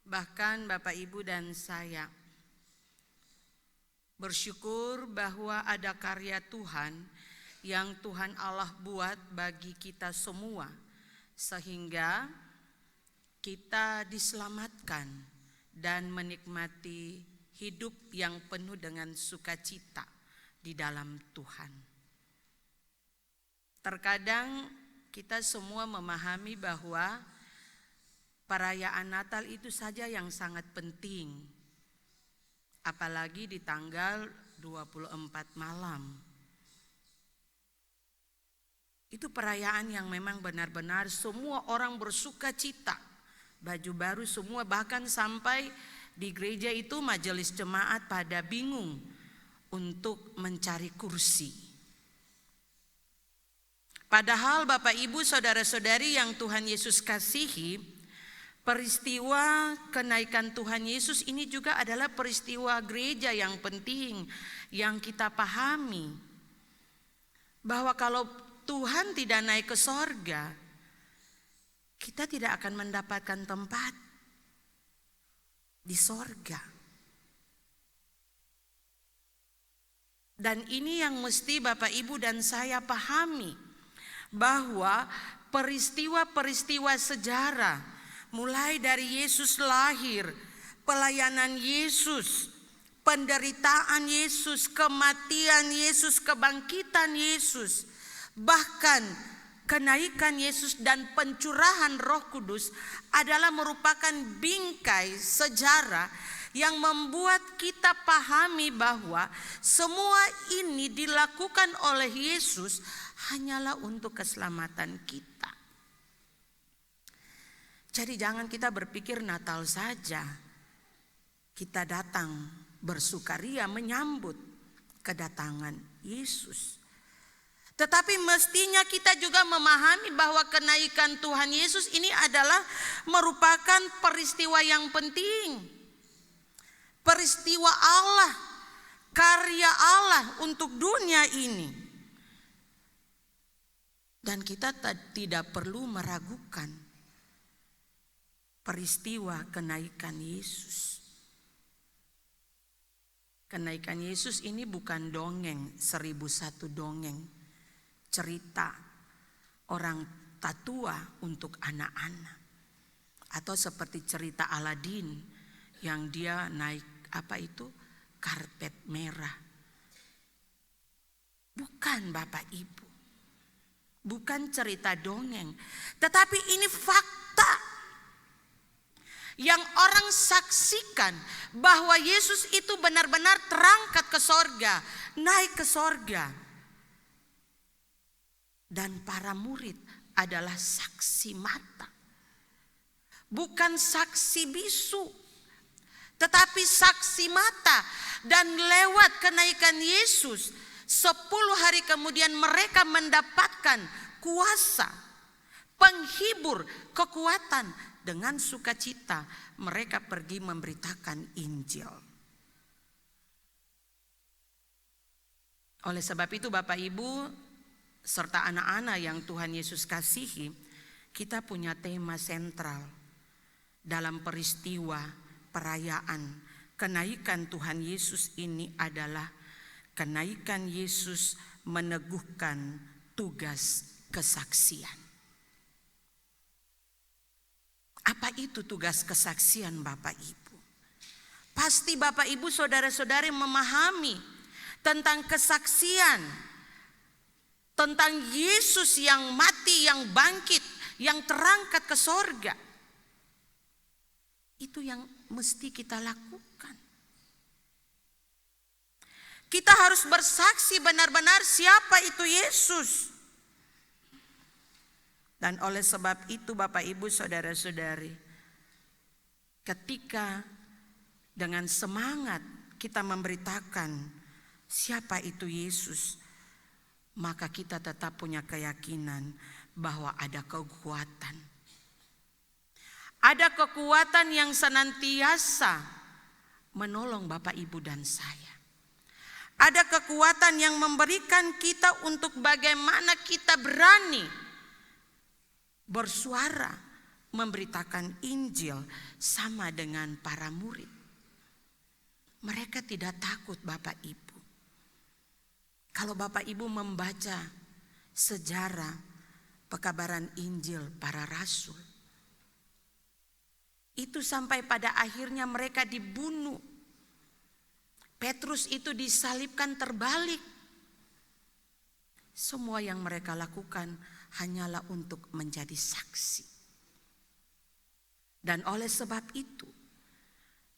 bahkan Bapak Ibu dan saya bersyukur bahwa ada karya Tuhan yang Tuhan Allah buat bagi kita semua, sehingga kita diselamatkan dan menikmati hidup yang penuh dengan sukacita di dalam Tuhan. Terkadang kita semua memahami bahwa perayaan Natal itu saja yang sangat penting, apalagi di tanggal 24 malam. Itu perayaan yang memang benar-benar semua orang bersuka cita, baju baru semua, bahkan sampai di gereja itu majelis jemaat pada bingung untuk mencari kursi. Padahal Bapak Ibu saudara-saudari yang Tuhan Yesus kasihi, peristiwa kenaikan Tuhan Yesus ini juga adalah peristiwa gereja yang penting yang kita pahami. Bahwa kalau Tuhan tidak naik ke sorga, kita tidak akan mendapatkan tempat di sorga. Dan ini yang mesti Bapak Ibu dan saya pahami, bahwa peristiwa-peristiwa sejarah mulai dari Yesus lahir, pelayanan Yesus, penderitaan Yesus, kematian Yesus, kebangkitan Yesus, bahkan kenaikan Yesus dan pencurahan Roh Kudus adalah merupakan bingkai sejarah yang membuat kita pahami bahwa semua ini dilakukan oleh Yesus hanyalah untuk keselamatan kita. Jadi jangan kita berpikir Natal saja kita datang bersukaria menyambut kedatangan Yesus. Tetapi mestinya kita juga memahami bahwa kenaikan Tuhan Yesus ini adalah merupakan peristiwa yang penting. Peristiwa Allah, karya Allah untuk dunia ini. Dan kita tidak perlu meragukan peristiwa kenaikan Yesus. Kenaikan Yesus ini bukan dongeng, 1001 dongeng, cerita orang tatua untuk anak-anak. Atau seperti cerita Aladin yang dia naik karpet merah. Bukan Bapak Ibu. Bukan cerita dongeng, tetapi ini fakta yang orang saksikan bahwa Yesus itu benar-benar terangkat ke sorga, naik ke sorga. Dan para murid adalah saksi mata, bukan saksi bisu, tetapi saksi mata. Dan lewat kenaikan Yesus, 10 hari kemudian mereka mendapatkan kuasa, penghibur, kekuatan. Dengan sukacita mereka pergi memberitakan Injil. Oleh sebab itu Bapak Ibu serta anak-anak yang Tuhan Yesus kasihi, kita punya tema sentral dalam peristiwa perayaan kenaikan Tuhan Yesus ini adalah kenaikan Yesus meneguhkan tugas kesaksian. Apa itu tugas kesaksian Bapak Ibu? Pasti Bapak Ibu saudara-saudari memahami tentang kesaksian, tentang Yesus yang mati, yang bangkit, yang terangkat ke sorga. Itu yang mesti kita lakukan. Kita harus bersaksi benar-benar siapa itu Yesus. Dan oleh sebab itu Bapak Ibu saudara-saudari, ketika dengan semangat kita memberitakan siapa itu Yesus, maka kita tetap punya keyakinan bahwa ada kekuatan. Ada kekuatan yang senantiasa menolong Bapak Ibu dan saya. Ada kekuatan yang memberikan kita untuk bagaimana kita berani bersuara, memberitakan Injil sama dengan para murid. Mereka tidak takut Bapak Ibu. Kalau Bapak Ibu membaca sejarah pekabaran Injil para rasul, itu sampai pada akhirnya mereka dibunuh. Petrus itu disalibkan terbalik. Semua yang mereka lakukan hanyalah untuk menjadi saksi. Dan oleh sebab itu,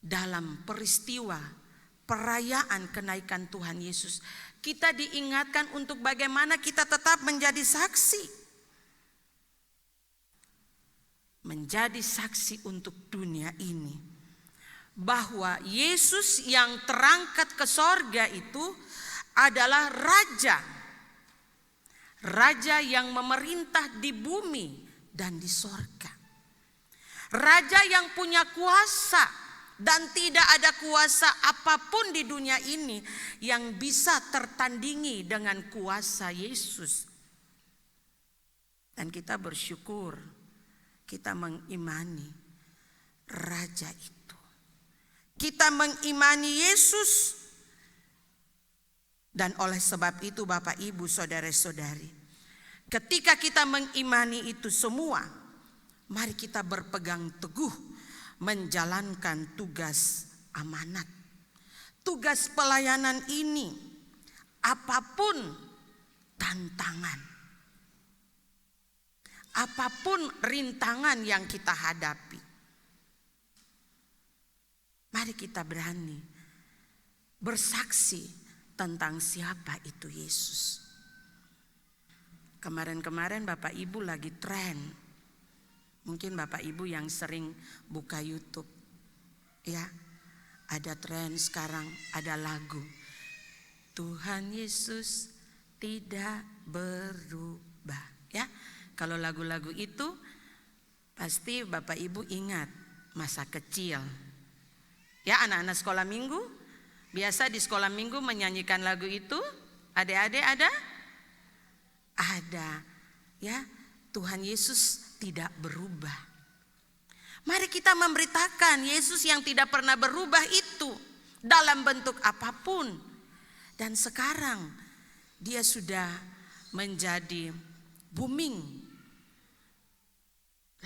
dalam peristiwa perayaan kenaikan Tuhan Yesus, kita diingatkan untuk bagaimana kita tetap menjadi saksi. Menjadi saksi untuk dunia ini. Bahwa Yesus yang terangkat ke sorga itu adalah Raja. Raja yang memerintah di bumi dan di sorga. Raja yang punya kuasa, dan tidak ada kuasa apapun di dunia ini yang bisa tertandingi dengan kuasa Yesus. Dan kita bersyukur, kita mengimani Raja itu. Kita mengimani Yesus. Dan oleh sebab itu Bapak Ibu saudara-saudari, ketika kita mengimani itu semua, mari kita berpegang teguh menjalankan tugas amanat. Tugas pelayanan ini, apapun tantangan, apapun rintangan yang kita hadapi, mari kita berani bersaksi tentang siapa itu Yesus. Kemarin-kemarin Bapak Ibu lagi tren. Mungkin Bapak Ibu yang sering buka YouTube, ya, ada tren sekarang, ada lagu Tuhan Yesus tidak berubah, ya. Kalau lagu-lagu itu pasti Bapak Ibu ingat masa kecil, ya. Anak-anak sekolah minggu biasa di sekolah minggu menyanyikan lagu itu. Adik-adik ada, ya. Tuhan Yesus tidak berubah. Mari kita memberitakan Yesus yang tidak pernah berubah itu dalam bentuk apapun. Dan sekarang dia sudah menjadi booming.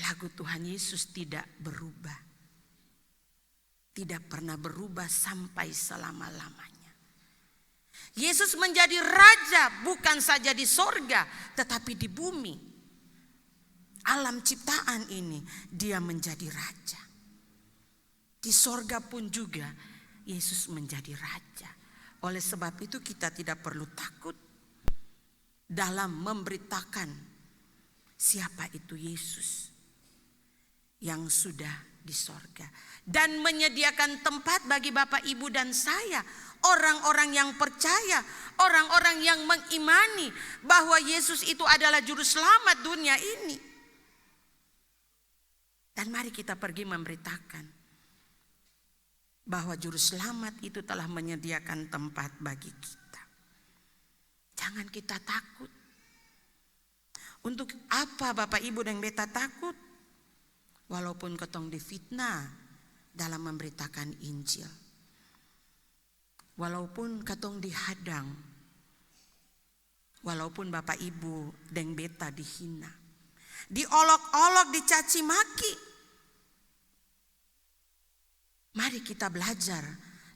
Lagu Tuhan Yesus tidak berubah. Tidak pernah berubah sampai selama-lamanya. Yesus menjadi raja bukan saja di sorga tetapi di bumi. Alam ciptaan ini dia menjadi raja. Di sorga pun juga Yesus menjadi raja. Oleh sebab itu kita tidak perlu takut dalam memberitakan siapa itu Yesus yang sudah di sorga. Dan menyediakan tempat bagi Bapak Ibu dan saya, orang-orang yang percaya, orang-orang yang mengimani bahwa Yesus itu adalah juru selamat dunia ini. Dan mari kita pergi memberitakan bahwa juru selamat itu telah menyediakan tempat bagi kita. Jangan kita takut. Untuk apa Bapak Ibu dan Beta takut? Walaupun ketong difitnah dalam memberitakan Injil. Walaupun ketong dihadang. Walaupun Bapak Ibu dan Beta dihina. Diolok-olok, dicaci maki. Mari kita belajar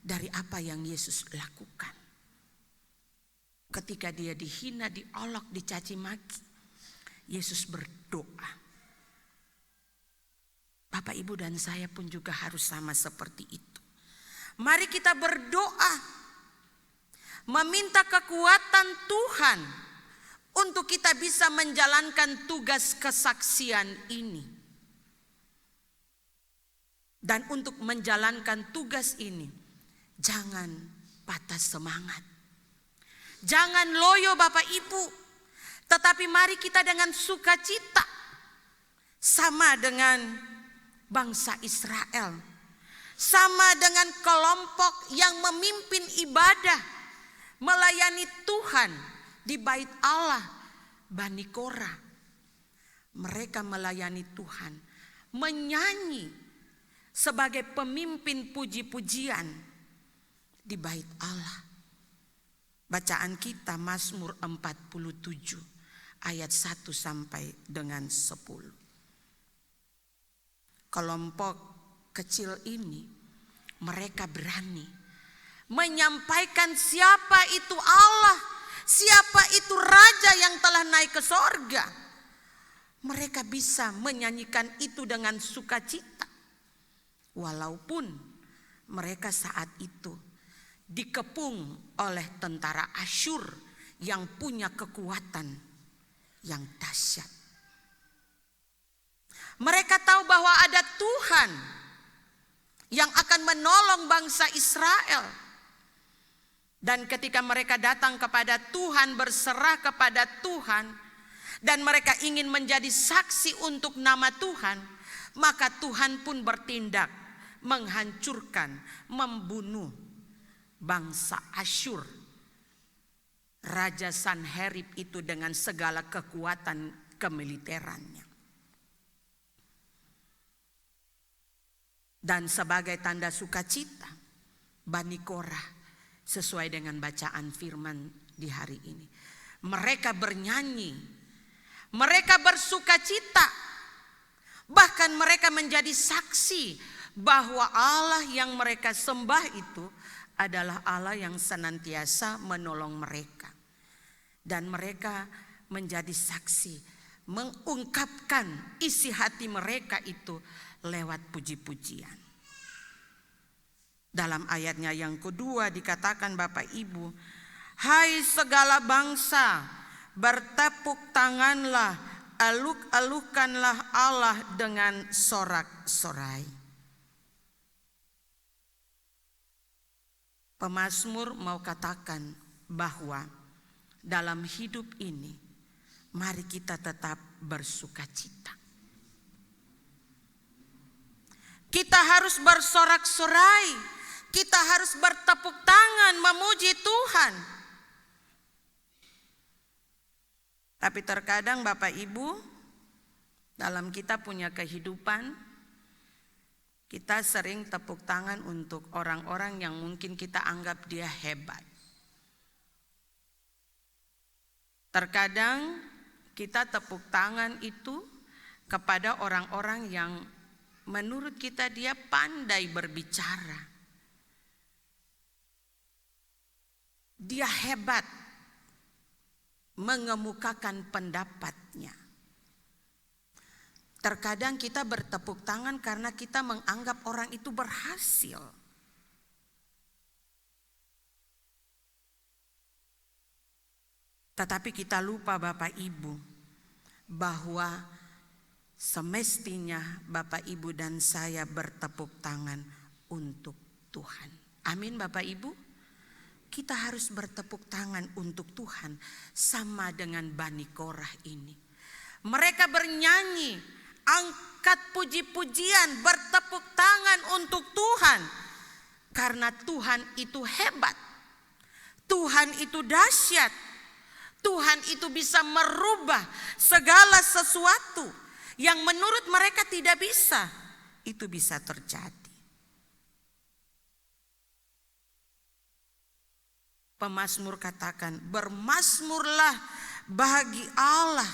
dari apa yang Yesus lakukan. Ketika dia dihina, diolok, dicaci maki, Yesus berdoa. Bapak Ibu dan saya pun juga harus sama seperti itu. Mari kita berdoa, meminta kekuatan Tuhan untuk kita bisa menjalankan tugas kesaksian ini. Dan untuk menjalankan tugas ini, jangan patah semangat. Jangan loyo Bapak Ibu, tetapi mari kita dengan sukacita. Sama dengan bangsa Israel, sama dengan kelompok yang memimpin ibadah, melayani Tuhan di bait Allah, Bani Korah. Mereka melayani Tuhan, menyanyi sebagai pemimpin puji-pujian di bait Allah. Bacaan kita Mazmur 47 ayat 1 sampai dengan 10. Kelompok kecil ini mereka berani menyampaikan siapa itu Allah, siapa itu Raja yang telah naik ke sorga. Mereka bisa menyanyikan itu dengan sukacita. Walaupun mereka saat itu dikepung oleh tentara Asyur yang punya kekuatan yang dahsyat. Mereka tahu bahwa ada Tuhan yang akan menolong bangsa Israel. Dan ketika mereka datang kepada Tuhan, berserah kepada Tuhan, dan mereka ingin menjadi saksi untuk nama Tuhan, maka Tuhan pun bertindak menghancurkan, membunuh bangsa Asyur. Raja Sanherib itu dengan segala kekuatan kemiliterannya. Dan sebagai tanda sukacita, Bani Korah sesuai dengan bacaan firman di hari ini, mereka bernyanyi, mereka bersukacita, bahkan mereka menjadi saksi bahwa Allah yang mereka sembah itu adalah Allah yang senantiasa menolong mereka. Dan mereka menjadi saksi, mengungkapkan isi hati mereka itu lewat puji-pujian. Dalam ayatnya yang kedua dikatakan Bapak Ibu, hai segala bangsa, bertepuk tanganlah, aluk-alukanlah Allah dengan sorak-sorai. Pemazmur mau katakan bahwa dalam hidup ini mari kita tetap bersukacita. Kita harus bersorak-sorai, kita harus bertepuk tangan memuji Tuhan. Tapi terkadang Bapak Ibu, dalam kita punya kehidupan, kita sering tepuk tangan untuk orang-orang yang mungkin kita anggap dia hebat. Terkadang kita tepuk tangan itu kepada orang-orang yang menurut kita dia pandai berbicara. Dia hebat mengemukakan pendapatnya. Terkadang kita bertepuk tangan karena kita menganggap orang itu berhasil. Tetapi kita lupa Bapak Ibu bahwa semestinya Bapak Ibu dan saya bertepuk tangan untuk Tuhan. Amin Bapak Ibu. Kita harus bertepuk tangan untuk Tuhan sama dengan Bani Korah ini. Mereka bernyanyi, angkat puji-pujian, bertepuk tangan untuk Tuhan. Karena Tuhan itu hebat. Tuhan itu dahsyat. Tuhan itu bisa merubah segala sesuatu yang menurut mereka tidak bisa, itu bisa terjadi. Pemazmur katakan, bermazmurlah bagi Allah,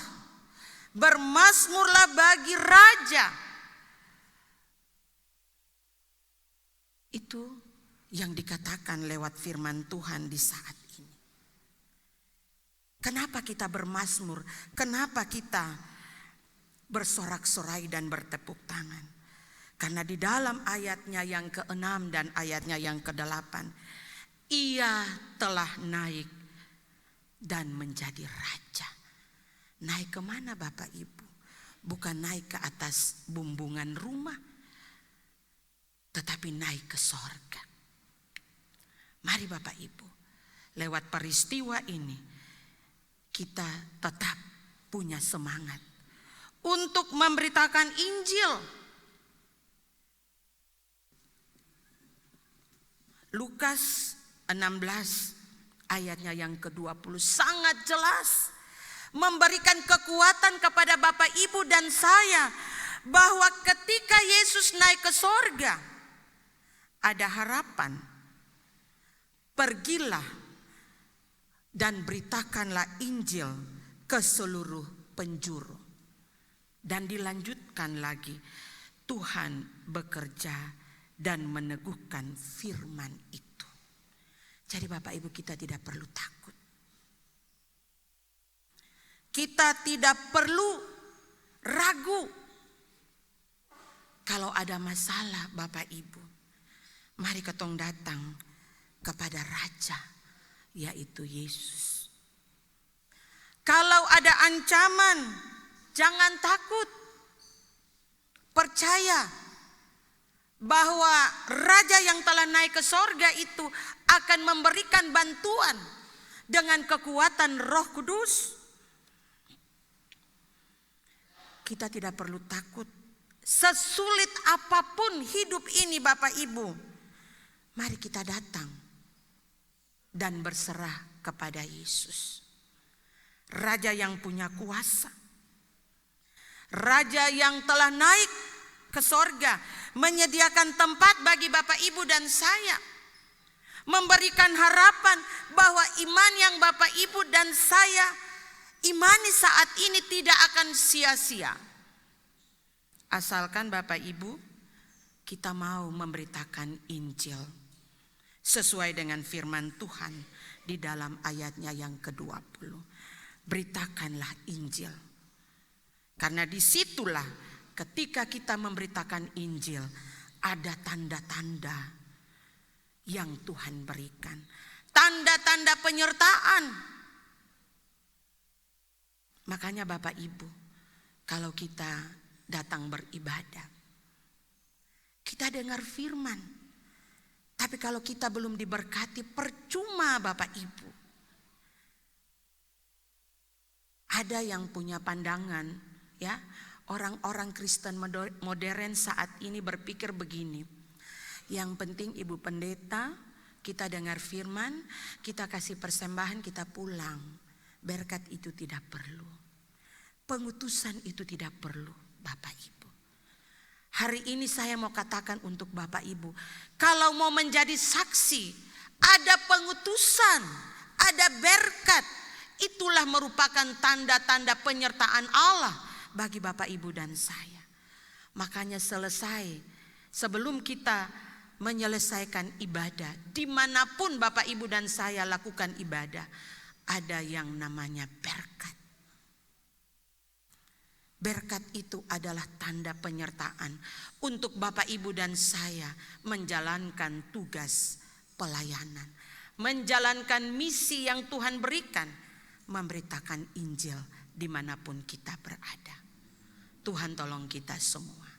bermazmurlah bagi Raja. Itu yang dikatakan lewat firman Tuhan di saat ini. Kenapa kita bermazmur? Kenapa kita bersorak-sorai dan bertepuk tangan? Karena di dalam ayatnya yang ke-6 dan ayatnya yang ke-8, Ia telah naik dan menjadi Raja. Naik kemana Bapak Ibu? Bukan naik ke atas bumbungan rumah, tetapi naik ke sorga. Mari Bapak Ibu, lewat peristiwa ini kita tetap punya semangat untuk memberitakan Injil. Lukas 16 ayatnya yang ke-20 sangat jelas memberikan kekuatan kepada Bapak Ibu dan saya bahwa ketika Yesus naik ke sorga, ada harapan. Pergilah dan beritakanlah Injil ke seluruh penjuru. Dan dilanjutkan lagi, Tuhan bekerja dan meneguhkan firman itu. Jadi Bapak Ibu, kita tidak perlu takut. Kita tidak perlu ragu. Kalau ada masalah Bapak Ibu, mari ketong datang kepada Raja, yaitu Yesus. Kalau ada ancaman, jangan takut. Percaya bahwa Raja yang telah naik ke sorga itu akan memberikan bantuan dengan kekuatan Roh Kudus. Kita tidak perlu takut. Sesulit apapun hidup ini Bapak Ibu, mari kita datang dan berserah kepada Yesus. Raja yang punya kuasa. Raja yang telah naik ke sorga, menyediakan tempat bagi Bapak Ibu dan saya. Memberikan harapan bahwa iman yang Bapak Ibu dan saya imani saat ini tidak akan sia-sia. Asalkan Bapak Ibu kita mau memberitakan Injil sesuai dengan firman Tuhan di dalam ayatnya yang ke-20. Beritakanlah Injil. Karena disitulah ketika kita memberitakan Injil ada tanda-tanda yang Tuhan berikan. Tanda-tanda penyertaan. Makanya Bapak Ibu, kalau kita datang beribadah, kita dengar firman. Tapi kalau kita belum diberkati, percuma Bapak Ibu. Ada yang punya pandangan, ya, orang-orang Kristen modern saat ini berpikir begini. Yang penting Ibu Pendeta, kita dengar firman, kita kasih persembahan, kita pulang. Berkat itu tidak perlu. Pengutusan itu tidak perlu Bapak Ibu. Hari ini saya mau katakan untuk Bapak Ibu, kalau mau menjadi saksi, ada pengutusan, ada berkat, itulah merupakan tanda-tanda penyertaan Allah bagi Bapak Ibu dan saya. Makanya sebelum kita menyelesaikan ibadah, dimanapun Bapak Ibu dan saya lakukan ibadah, ada yang namanya berkat. Berkat itu adalah tanda penyertaan untuk Bapak Ibu dan saya menjalankan tugas pelayanan, menjalankan misi yang Tuhan berikan, memberitakan Injil dimanapun kita berada. Tuhan tolong kita semua.